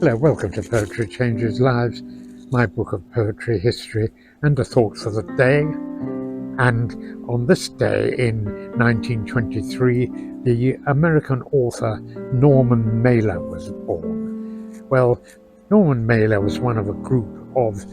Hello, welcome to Poetry Changes Lives, my book of poetry, history, and a thought for the day. And on this day in 1923, the American author Norman Mailer was born. Well, Norman Mailer was one of a group of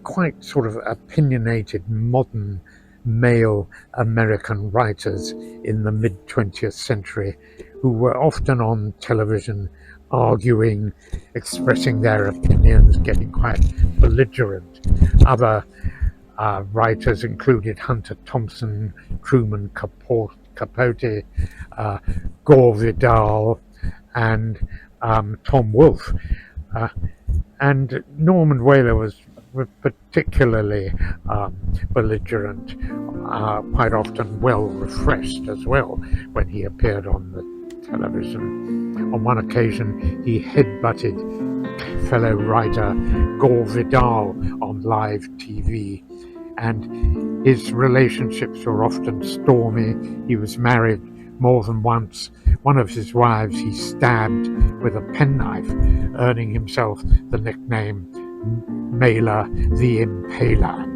quite sort of opinionated modern male American writers in the mid-20th century who were often on television arguing, expressing their opinions, getting quite belligerent. Other writers included Hunter Thompson, Truman Capote, Gore Vidal, and Tom Woolf. And Norman Mailer was particularly belligerent, quite often well refreshed as well when he appeared on the television. On one occasion, he headbutted fellow writer Gore Vidal on live TV, and his relationships were often stormy. He was married more than once. One of his wives he stabbed with a penknife, earning himself the nickname Mailer the Impaler.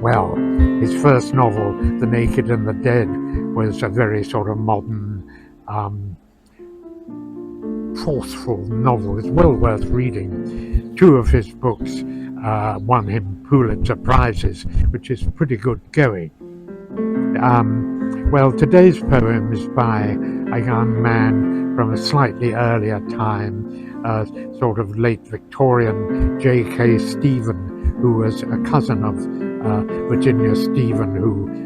Well, his first novel, The Naked and the Dead, was a very sort of modern, forceful novel. It's well worth reading. Two of his books won him Pulitzer Prizes, which is pretty good going. Well, today's poem is by a young man from a slightly earlier time, sort of late Victorian, J.K. Stephen, who was a cousin of Virginia Stephen, who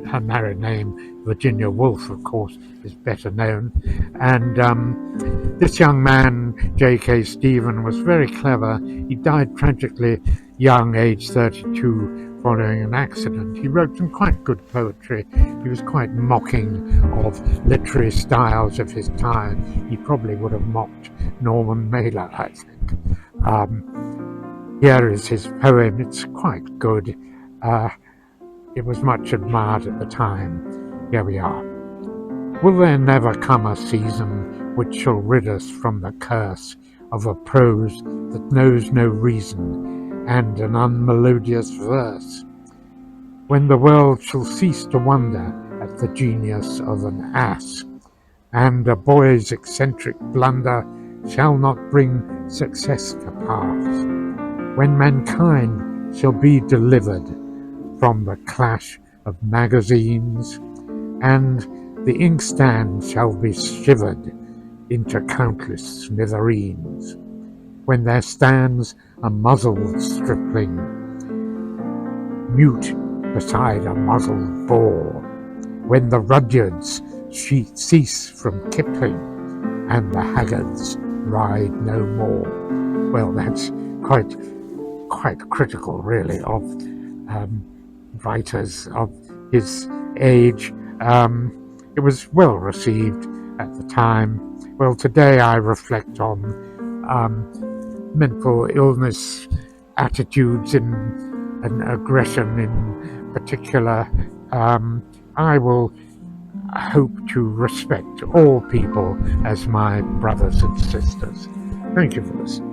her married name, Virginia Woolf, of course, is better known. And this young man, J.K. Stephen, was very clever. He died tragically young, age 32, following an accident. He wrote some quite good poetry. He was quite mocking of literary styles of his time. He probably would have mocked Norman Mailer, I think. Here is his poem. It's quite good. It was much admired at the time. Here we are. Will there never come a season which shall rid us from the curse of a prose that knows no reason and an unmelodious verse? When the world shall cease to wonder at the genius of an ass, and a boy's eccentric blunder shall not bring success to pass, when mankind shall be delivered from the clash of magazines, and the inkstand shall be shivered into countless smithereens, when there stands a muzzled stripling, mute beside a muzzled boar, when the Rudyards cease from Kipling, and the Haggards ride no more. Well, that's quite critical, really, of writers of his age. It was well received at the time. Well, today I reflect on mental illness, attitudes, and aggression in particular. I will hope to respect all people as my brothers and sisters. Thank you for listening.